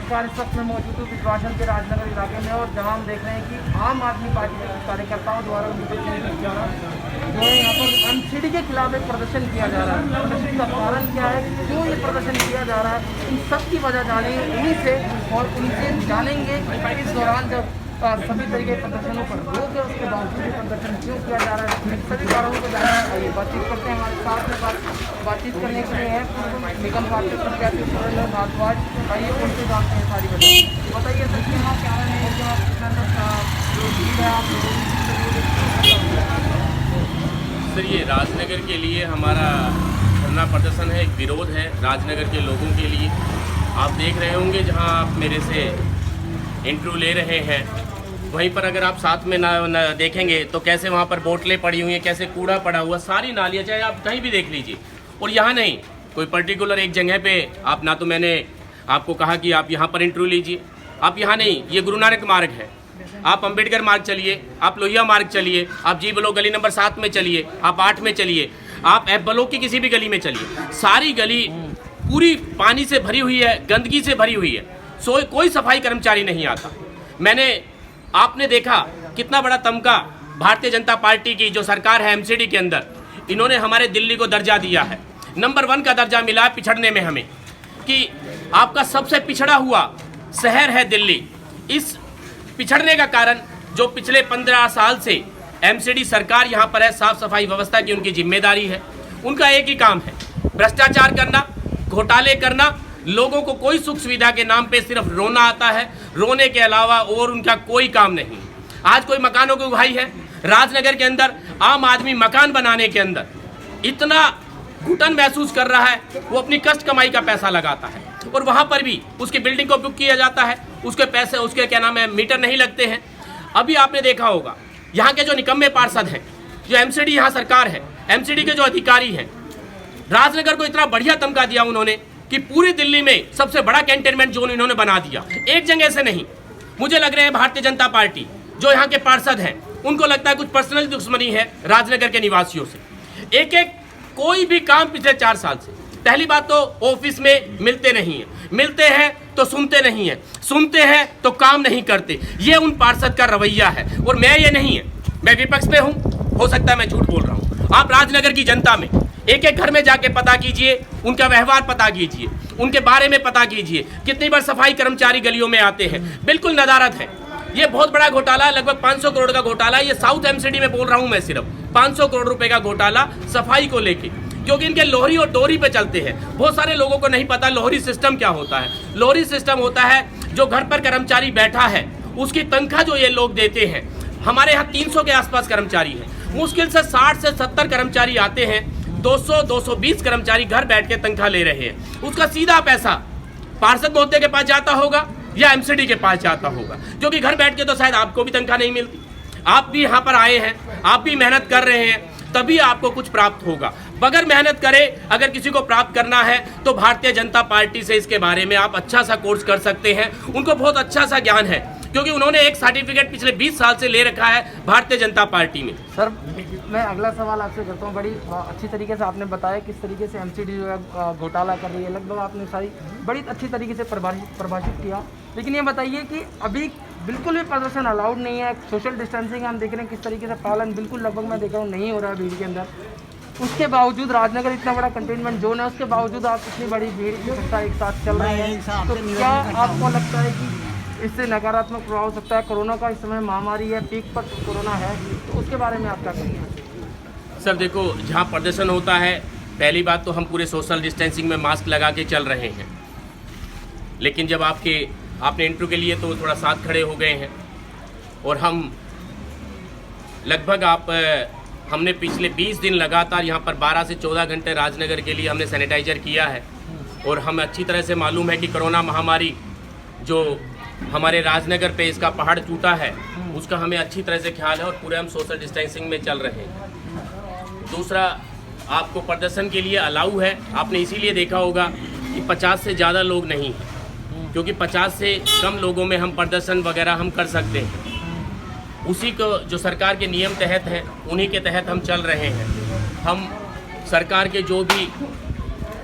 नमस्कार। इस वक्त मैं मौजूद हूँ विश्वासन के राजनगर इलाके में और जहाँ हम देख रहे हैं कि आम आदमी पार्टी के कार्यकर्ताओं द्वारा जो है यहाँ पर एमसीडी के खिलाफ एक प्रदर्शन किया जा रहा है। प्रदर्शन का कारण क्या है, क्यों ये प्रदर्शन किया जा रहा है, इन सब की वजह जानेंगे उन्हीं से और उनसे जानेंगे इस दौरान जब सभी तरीके के प्रदर्शनों पर रोक है उसके बावजूद ये प्रदर्शन क्यों किया जा रहा है, सभी कारणों को जानना चाहिए। बातचीत करते हैं, हमारे साथ में बातचीत करने के लिए है निगम पार्टी प्रत्याशी सुरेंद्र भारद्वाज। आइए उनसे जानते हैं सारी वजह। बताइए सर, क्या कारण है कि आप सर ये राजनगर के लिए हमारा धरना प्रदर्शन है, एक विरोध है राजनगर के लोगों के लिए। आप देख रहे होंगे जहां आप मेरे से इंटरव्यू ले रहे हैं, वहीं पर अगर आप साथ में ना देखेंगे तो कैसे वहाँ पर बोतलें पड़ी हुई हैं, कैसे कूड़ा पड़ा हुआ, सारी नालियाँ चाहे आप कहीं भी देख लीजिए। और यहाँ नहीं कोई पर्टिकुलर एक जगह पे आप ना, तो मैंने आपको कहा कि आप यहाँ पर इंटरव्यू लीजिए, आप यहाँ नहीं, ये गुरु नानक मार्ग है, आप अंबेडकर मार्ग चलिए, आप लोहिया मार्ग चलिए, आप जी ब्लॉक गली नंबर 7 में चलिए, आप 8 में चलिए, आप एफ ब्लॉक की किसी भी गली में चलिए, सारी गली पूरी पानी से भरी हुई है, गंदगी से भरी हुई है। कोई सफाई कर्मचारी नहीं आता। आपने देखा कितना बड़ा तमगा भारतीय जनता पार्टी की जो सरकार है एमसीडी के अंदर, इन्होंने हमारे दिल्ली को दर्जा दिया है, नंबर 1 का दर्जा मिला है पिछड़ने में हमें, कि आपका सबसे पिछड़ा हुआ शहर है दिल्ली। इस पिछड़ने का कारण जो पिछले 15 साल से एमसीडी सरकार यहाँ पर है, साफ सफाई व्यवस्था की उनकी जिम्मेदारी है। उनका एक ही काम है, भ्रष्टाचार करना, घोटाले करना, लोगों को कोई सुख सुविधा के नाम पे सिर्फ रोना आता है, रोने के अलावा और उनका कोई काम नहीं। आज कोई मकानों की उगाही है राजनगर के अंदर, आम आदमी मकान बनाने के अंदर इतना घुटन महसूस कर रहा है, वो अपनी कष्ट कमाई का पैसा लगाता है और वहां पर भी उसकी बिल्डिंग को बुक किया जाता है, उसके पैसे, उसके क्या नाम है, मीटर नहीं लगते हैं। अभी आपने देखा होगा यहाँ के जो निकम्मे पार्षद हैं, जो एमसीडी यहाँ सरकार है, एमसीडी के जो अधिकारी हैं, राजनगर को इतना बढ़िया तमगा दिया उन्होंने कि पूरी दिल्ली में सबसे बड़ा कंटेनमेंट जोन इन्होंने बना दिया। एक जगह से नहीं, मुझे लग रहे हैं भारतीय जनता पार्टी जो यहाँ के पार्षद हैं उनको लगता है कुछ पर्सनल दुश्मनी है राजनगर के निवासियों से। एक एक कोई भी काम पिछले 4 साल से, पहली बात तो ऑफिस में मिलते नहीं है, मिलते हैं तो सुनते नहीं है, सुनते हैं तो काम नहीं करते। ये उन पार्षद का रवैया है और मैं ये नहीं है, मैं विपक्ष में हूँ, हो सकता है मैं झूठ बोल रहा हूँ। आप राजनगर की जनता में एक एक घर में जाके पता कीजिए, उनका व्यवहार पता कीजिए, उनके बारे में पता कीजिए, कितनी बार सफाई कर्मचारी गलियों में आते हैं, बिल्कुल नदारत है। ये बहुत बड़ा घोटाला, लगभग 500 करोड़ का घोटाला, ये साउथ एमसीडी में बोल रहा हूं मैं, सिर्फ 500 करोड़ रुपए का घोटाला सफाई को लेके, क्योंकि इनके लोहरी और डोरी पे चलते हैं। बहुत सारे लोगों को नहीं पता लोहरी सिस्टम क्या होता है। लोहरी सिस्टम होता है जो घर पर कर्मचारी बैठा है उसकी तनख्वाह जो ये लोग देते हैं। हमारे यहाँ 300 के आसपास कर्मचारी है, मुश्किल से 60 से 70 कर्मचारी आते हैं, 200-220 कर्मचारी घर बैठ के तनख्वाह ले रहे हैं। उसका सीधा पैसा पार्षद महोदय के पास जाता होगा या एमसीडी के पास जाता होगा, क्योंकि घर बैठ के तो शायद आपको भी तनख्वाह नहीं मिलती। आप भी यहाँ पर आए हैं, आप भी मेहनत कर रहे हैं, तभी आपको कुछ प्राप्त होगा। बगैर मेहनत करे अगर किसी को प्राप्त करना है तो भारतीय जनता पार्टी से इसके बारे में आप अच्छा सा कोर्स कर सकते हैं। उनको बहुत अच्छा सा ज्ञान है, क्योंकि उन्होंने एक सर्टिफिकेट पिछले 20 साल से ले रखा है भारतीय जनता पार्टी में। सर मैं अगला सवाल आपसे करता हूँ। बड़ी अच्छी तरीके से आपने बताया किस तरीके से एमसीडी जो है घोटाला कर रही है, लगभग आपने सारी बड़ी अच्छी तरीके से परिभाषित किया। लेकिन ये बताइए कि अभी बिल्कुल भी प्रदर्शन अलाउड नहीं है, सोशल डिस्टेंसिंग हम देख रहे हैं किस तरीके से पालन बिल्कुल लगभग मैं देख रहा हूँ नहीं हो रहा है भीड़ के अंदर। उसके बावजूद राजनगर इतना बड़ा कंटेनमेंट जोन है, उसके बावजूद आप इतनी बड़ी भीड़ इकट्ठा एक साथ चल रहे हैं, तो क्या आपको लगता है कि इससे नकारात्मक प्रभाव हो सकता है? कोरोना का इस समय महामारी है, पीक पर कोरोना है, तो उसके बारे में आप क्या कहेंगे? सर देखो, जहाँ प्रदर्शन होता है, पहली बात तो हम पूरे सोशल डिस्टेंसिंग में मास्क लगा के चल रहे हैं, लेकिन जब आपने इंटरव्यू के लिए तो थोड़ा साथ खड़े हो गए हैं और हम लगभग हमने पिछले 20 दिन लगातार यहाँ पर 12 से 14 घंटे राजनगर के लिए हमने सैनिटाइजर किया है और हमें अच्छी तरह से मालूम है कि कोरोना महामारी जो हमारे राजनगर पे इसका पहाड़ टूटा है उसका हमें अच्छी तरह से ख्याल है और पूरे हम सोशल डिस्टेंसिंग में चल रहे हैं। दूसरा, आपको प्रदर्शन के लिए अलाउ है, आपने इसीलिए देखा होगा कि 50 से ज़्यादा लोग नहीं हैं, क्योंकि 50 से कम लोगों में हम प्रदर्शन वगैरह हम कर सकते हैं। उसी को जो सरकार के नियम तहत है उन्हीं के तहत हम चल रहे हैं। हम सरकार के जो भी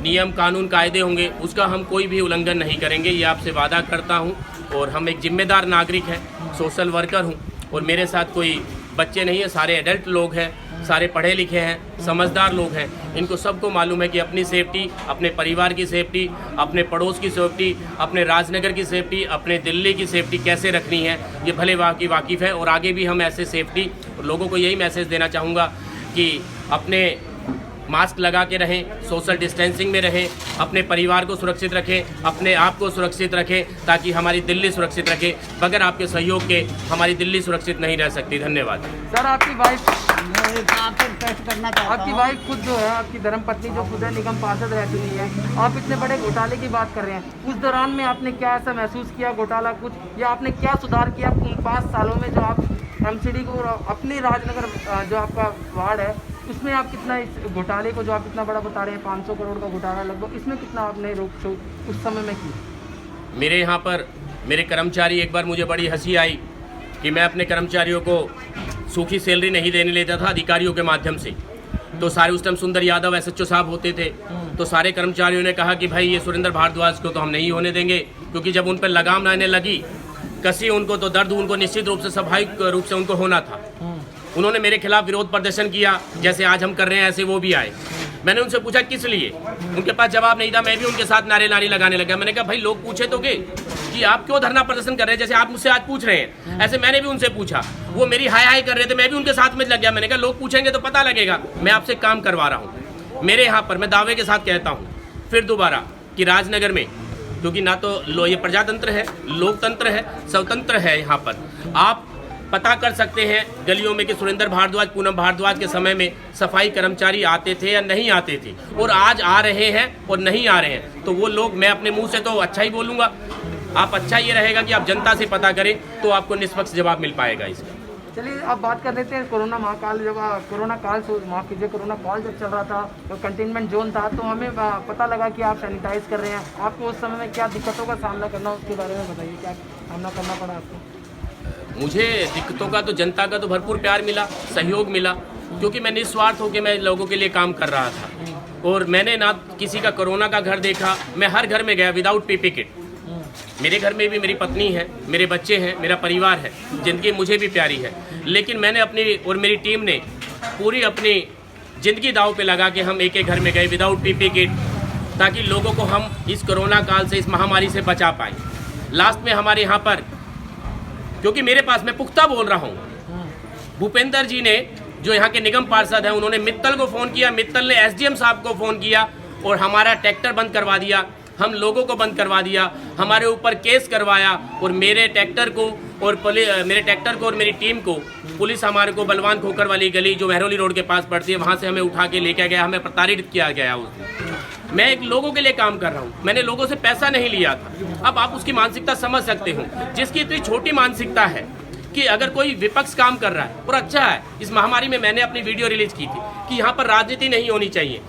नियम कानून कायदे होंगे उसका हम कोई भी उल्लंघन नहीं करेंगे, ये आपसे वादा करता हूँ। और हम एक जिम्मेदार नागरिक हैं, सोशल वर्कर हूँ और मेरे साथ कोई बच्चे नहीं है, सारे एडल्ट लोग हैं, सारे पढ़े लिखे हैं, समझदार लोग हैं। इनको सबको मालूम है कि अपनी सेफ्टी, अपने परिवार की सेफ्टी, अपने पड़ोस की सेफ्टी, अपने राजनगर की सेफ्टी, अपने दिल्ली की सेफ्टी कैसे रखनी है, ये भले वाकिफ़ है। और आगे भी हम ऐसे सेफ्टी लोगों को यही मैसेज देना चाहूँगा कि अपने मास्क लगा के रहें, सोशल डिस्टेंसिंग में रहें, अपने परिवार को सुरक्षित रखें, अपने आप को सुरक्षित रखें, ताकि हमारी दिल्ली सुरक्षित रखे। बगैर आपके सहयोग के हमारी दिल्ली सुरक्षित नहीं रह सकती। धन्यवाद। सर, आपकी वाइफ आपसे रिक्वेस्ट करना चाहता आपकी हूँ। वाइफ खुद जो है, आपकी धर्मपत्नी जो खुद है निगम पार्षद रह चुकी है, आप इतने बड़े घोटाले की बात कर रहे हैं, उस दौरान में आपने क्या ऐसा महसूस किया घोटाला कुछ, या आपने क्या सुधार किया उन 5 सालों में जो आप एमसीडी को अपनी राजनगर जो आपका वार्ड है उसमें आप कितना इस घोटाले को जो आप इतना बड़ा बता रहे हैं 500 करोड़ का घोटाला लगभग, इसमें कितना आपने रोक टोक उस समय में की? मेरे यहाँ पर मेरे कर्मचारी, एक बार मुझे बड़ी हंसी आई कि मैं अपने कर्मचारियों को सूखी सैलरी नहीं देने लेता था अधिकारियों के माध्यम से। तो सारे उस टाइम सुंदर यादव SHO साहब होते थे, तो सारे कर्मचारियों ने कहा कि भाई ये सुरेंद्र भारद्वाज को तो हम नहीं होने देंगे, क्योंकि जब उन पर लगाम आने लगी कसी उनको, तो दर्द उनको निश्चित रूप से स्वाभाविक रूप से उनको होना था। उन्होंने मेरे खिलाफ विरोध प्रदर्शन किया, जैसे आज हम कर रहे हैं ऐसे वो भी आए। मैंने उनसे पूछा किस लिए, उनके पास जवाब नहीं था। मैं भी उनके साथ नारे लगाने लगा। मैंने कहा भाई लोग पूछे तो के कि आप क्यों धरना प्रदर्शन कर रहे हैं, जैसे आप मुझसे आज पूछ रहे हैं, ऐसे मैंने भी उनसे पूछा। वो मेरी हाय हाय कर रहे थे, मैं भी उनके साथ में लग गया। मैंने कहा लोग पूछेंगे तो पता लगेगा, मैं आपसे काम करवा रहा हूँ। मेरे यहाँ पर मैं दावे के साथ कहता हूँ फिर दोबारा कि राजनगर में, क्योंकि ना तो ये प्रजातंत्र है, लोकतंत्र है, स्वतंत्र है, यहाँ पर आप पता कर सकते हैं गलियों में कि सुरेंद्र भारद्वाज, पूनम भारद्वाज के समय में सफाई कर्मचारी आते थे या नहीं आते थे, और आज आ रहे हैं और नहीं आ रहे हैं। तो वो लोग, मैं अपने मुंह से तो अच्छा ही बोलूँगा, आप अच्छा ये रहेगा कि आप जनता से पता करें तो आपको निष्पक्ष जवाब मिल पाएगा इसका। चलिए अब बात कर लेते हैं कोरोना महाकाल, जब कोरोना काल, माफ़ कीजिए, कोरोना काल जब चल रहा था तो कंटेनमेंट जोन था, तो हमें पता लगा कि आप सैनिटाइज कर रहे हैं। आपको उस समय में क्या दिक्कतों का सामना करना, उसके बारे में बताइए, क्या सामना करना पड़ा आपको? मुझे दिक्कतों का तो, जनता का तो भरपूर प्यार मिला, सहयोग मिला, क्योंकि मैं निस्वार्थ होकर मैं लोगों के लिए काम कर रहा था। और मैंने ना किसी का कोरोना का घर देखा, मैं हर घर में गया विदाउट पीपी किट। मेरे घर में भी मेरी पत्नी है, मेरे बच्चे हैं, मेरा परिवार है, ज़िंदगी मुझे भी प्यारी है, लेकिन मैंने अपनी और मेरी टीम ने पूरी अपनी ज़िंदगी दांव पे लगा के हम एक एक घर में गए विदाउट पीपी किट, ताकि लोगों को हम इस कोरोना काल से, इस महामारी से बचा पाएँ। लास्ट में हमारे यहाँ पर, क्योंकि मेरे पास, मैं पुख्ता बोल रहा हूँ, भूपेंद्र जी ने जो यहाँ के निगम पार्षद हैं, उन्होंने मित्तल को फ़ोन किया, मित्तल ने SDM साहब को फ़ोन किया और हमारा ट्रैक्टर बंद करवा दिया, हम लोगों को बंद करवा दिया, हमारे ऊपर केस करवाया। और मेरे ट्रैक्टर को और मेरी टीम को पुलिस हमारे को बलवान खोकर वाली गली जो महरौली रोड के पास पड़ती है, वहाँ से हमें उठा के लेके गया, हमें प्रताड़ित किया गया। उस मैं एक लोगों के लिए काम कर रहा हूँ, मैंने लोगों से पैसा नहीं लिया था। अब आप उसकी मानसिकता समझ सकते हो, जिसकी इतनी छोटी मानसिकता है कि अगर कोई विपक्ष काम कर रहा है और अच्छा है। इस महामारी में मैंने अपनी वीडियो रिलीज की थी कि यहाँ पर राजनीति नहीं होनी चाहिए,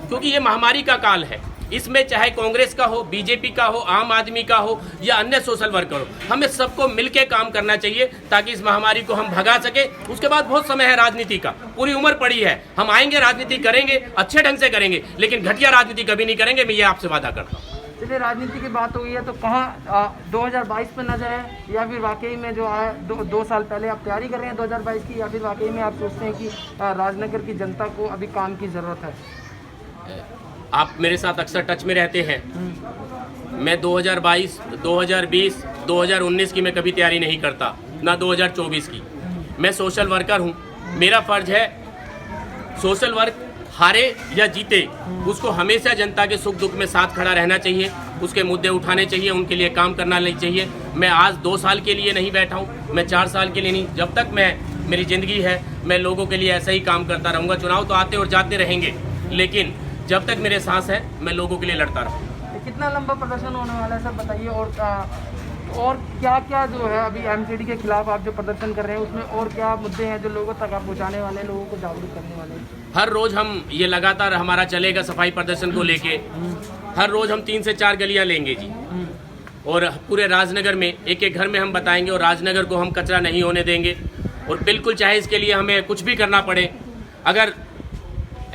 क्योंकि ये महामारी का काल है। इसमें चाहे कांग्रेस का हो, बीजेपी का हो, आम आदमी का हो या अन्य सोशल वर्कर हो, हमें सबको मिलकर काम करना चाहिए ताकि इस महामारी को हम भगा सके। उसके बाद बहुत समय है राजनीति का, पूरी उम्र पड़ी है, हम आएंगे, राजनीति करेंगे, अच्छे ढंग से करेंगे, लेकिन घटिया राजनीति कभी नहीं करेंगे, मैं ये आपसे वादा करता हूँ। चलिए, राजनीति की बात हो गई है तो कहाँ 2022 में नजर है, या फिर वाकई में जो आया 2 साल पहले आप तैयारी कर रहे हैं 2022 की, या फिर वाकई में आप सोचते हैं कि राजनगर की जनता को अभी काम की ज़रूरत है? आप मेरे साथ अक्सर टच में रहते हैं। मैं 2022, 2020, 2019 की मैं कभी तैयारी नहीं करता, ना 2024 की। मैं सोशल वर्कर हूँ, मेरा फ़र्ज है सोशल वर्क, हारे या जीते, उसको हमेशा जनता के सुख दुख में साथ खड़ा रहना चाहिए, उसके मुद्दे उठाने चाहिए, उनके लिए काम करना नहीं चाहिए। मैं आज 2 साल के लिए नहीं बैठा हूँ, मैं 4 साल के लिए नहीं, जब तक मेरी ज़िंदगी है मैं लोगों के लिए ऐसा ही काम करता रहूँगा। चुनाव तो आते और जाते रहेंगे, लेकिन जब तक मेरे सांस है मैं लोगों के लिए लड़ता रहूँगा। कितना लंबा प्रदर्शन होने वाला है सर, बताइए। और क्या क्या जो है अभी एमसीडी के खिलाफ आप जो प्रदर्शन कर रहे हैं उसमें और क्या मुद्दे हैं जो लोगों तक आप पहुंचाने वाले हैं, लोगों को जागरूक करने वाले हैं? हर रोज़ हम ये लगातार हमारा चलेगा सफाई प्रदर्शन को लेके। हर रोज़ हम 3 से 4 गलियां लेंगे जी, और पूरे राजनगर में एक एक घर में हम बताएंगे, और राजनगर को हम कचरा नहीं होने देंगे। और बिल्कुल चाहे इसके लिए हमें कुछ भी करना पड़े, अगर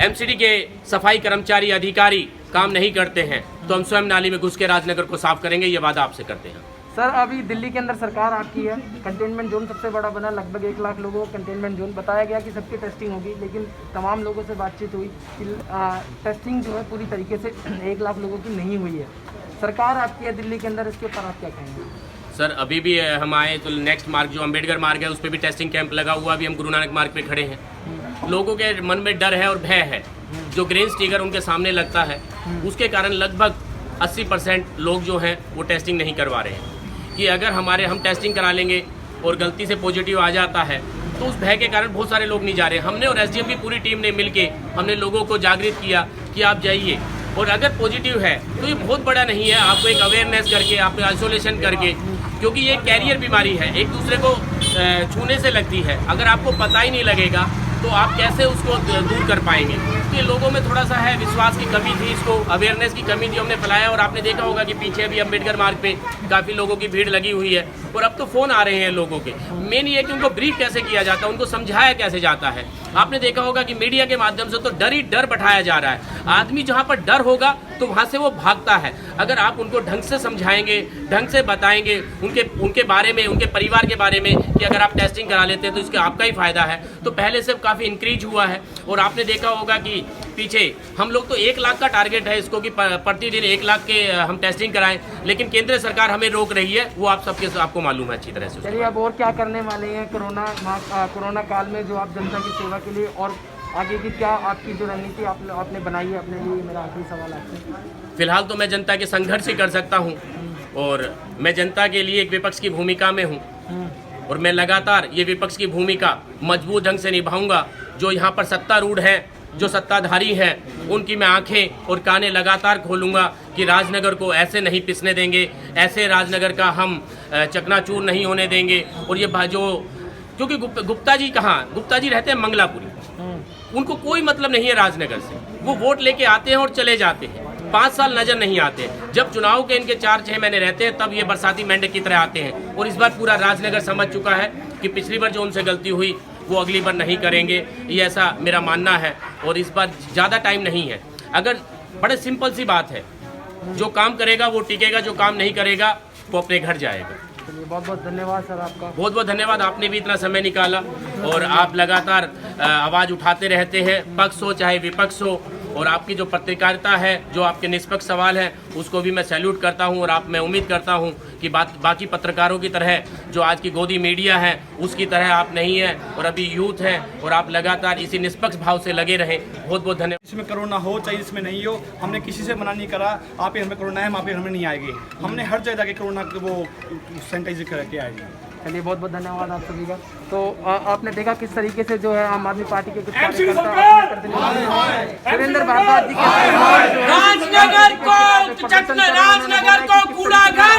एमसीडी के सफाई कर्मचारी अधिकारी काम नहीं करते हैं तो हम स्वयं नाली में घुस के राजनगर को साफ करेंगे, ये वादा आपसे करते हैं। सर अभी दिल्ली के अंदर सरकार आपकी है, कंटेनमेंट जोन सबसे बड़ा बना, लगभग 1 लाख लोगों को कंटेनमेंट जोन बताया गया कि सबकी टेस्टिंग होगी, लेकिन तमाम लोगों से बातचीत हुई कि टेस्टिंग जो है पूरी तरीके से 1 लाख लोगों की नहीं हुई है। सरकार आपकी है दिल्ली के अंदर, इसके ऊपर आप क्या कहेंगे? सर अभी भी हम आए तो नेक्स्ट मार्ग जो अम्बेडकर मार्ग है उस पर भी टेस्टिंग कैंप लगा हुआ, अभी हम गुरु नानक मार्ग पे खड़े हैं। लोगों के मन में डर है और भय है, जो ग्रेन स्टिकर उनके सामने लगता है उसके कारण लगभग 80% लोग जो हैं वो टेस्टिंग नहीं करवा रहे हैं कि अगर हम टेस्टिंग करा लेंगे और गलती से पॉजिटिव आ जाता है तो उस भय के कारण बहुत सारे लोग नहीं जा रहे। हमने और एसडीएम की पूरी टीम ने मिलके हमने लोगों को जागृत किया कि आप जाइए, और अगर पॉजिटिव है तो ये बहुत बड़ा नहीं है, आपको एक अवेयरनेस करके, आपको आइसोलेशन करके, क्योंकि ये कैरियर बीमारी है, एक दूसरे को छूने से लगती है। अगर आपको पता ही नहीं लगेगा तो आप कैसे उसको दूर कर पाएंगे? तो ये लोगों में थोड़ा सा है, विश्वास की कमी थी, इसको अवेयरनेस की कमी थी, हमने फैलाया। और आपने देखा होगा कि पीछे भी अम्बेडकर मार्ग पे काफ़ी लोगों की भीड़ लगी हुई है, और अब तो फ़ोन आ रहे हैं लोगों के। मेन ये है कि उनको ब्रीफ कैसे किया जाता है, उनको समझाया कैसे जाता है। आपने देखा होगा कि मीडिया के माध्यम से तो डर ही डर बैठाया जा रहा है। आदमी जहाँ पर डर होगा तो वहाँ से वो भागता है। अगर आप उनको ढंग से समझाएंगे, ढंग से बताएंगे उनके बारे में, उनके परिवार के बारे में कि अगर आप टेस्टिंग करा लेते हैं तो इसका आपका ही फायदा है, तो पहले से काफ़ी इंक्रीज हुआ है। और आपने देखा होगा कि पीछे हम लोग तो 1 लाख का टारगेट है इसको कि प्रतिदिन 1 लाख के हम टेस्टिंग कराएं, लेकिन केंद्र सरकार हमें रोक रही है, वो आप आपको मालूम है अच्छी तरह से। चलिए अब और क्या करने वाले हैं कोरोना काल में, जो आप जनता की सेवा के लिए, और आगे की क्या आपकी जो रणनीति आपने बनाई है अपने लिए? मेरा आखिरी सवाल आपसे। फिलहाल तो मैं जनता के संघर्ष ही कर सकता हूँ, और मैं जनता के लिए एक विपक्ष की भूमिका में हूँ, और मैं लगातार ये विपक्ष की भूमिका मजबूत ढंग से निभाऊंगा। जो यहाँ पर सत्तारूढ़ हैं, जो सत्ताधारी हैं, उनकी मैं आंखें और कानें लगातार खोलूंगा कि राजनगर को ऐसे नहीं पिसने देंगे, ऐसे राजनगर का हम चकनाचूर नहीं होने देंगे। और ये जो क्योंकि गुप्ता जी गुप्ता जी रहते हैं मंगलापुरी, उनको कोई मतलब नहीं है राजनगर से, वो वोट लेके आते हैं और चले जाते हैं, 5 साल नजर नहीं आते। जब चुनाव के इनके 4-6 महीने रहते हैं तब ये बरसाती मेंढक की तरह आते हैं। और इस बार पूरा राजनगर समझ चुका है कि पिछली बार जो उनसे गलती हुई वो अगली बार नहीं करेंगे, ये ऐसा मेरा मानना है। और इस बार ज़्यादा टाइम नहीं है, अगर बड़े सिंपल सी बात है, जो काम करेगा वो टिकेगा, जो काम नहीं करेगा वो अपने घर जाएगा। चलिए बहुत बहुत धन्यवाद सर आपका। बहुत बहुत धन्यवाद, आपने भी इतना समय निकाला, और आप लगातार आवाज़ उठाते रहते हैं, पक्ष हो चाहे विपक्ष हो। और आपकी जो पत्रकारिता है, जो आपके निष्पक्ष सवाल हैं, उसको भी मैं सैल्यूट करता हूं। और मैं उम्मीद करता हूं कि बाकी पत्रकारों की तरह, जो आज की गोदी मीडिया है उसकी तरह आप नहीं है, और अभी यूथ है, और आप लगातार इसी निष्पक्ष भाव से लगे रहें। बहुत बहुत धन्यवाद। इसमें कोरोना हो चाहे इसमें नहीं हो, हमने किसी से मना नहीं करा, आप ही हमें कोरोना है, आप ही हमें नहीं आएगी। हमने हर जगह के कोरोना वो सैनिटाइजर करके आएगी। चलिए बहुत बहुत धन्यवाद आप सभी का। तो आपने देखा किस तरीके से जो है आम आदमी पार्टी के कुछ कार्यकर्ता सुरेंद्र भारद्वाज जी के राजनगर को कूड़ाघर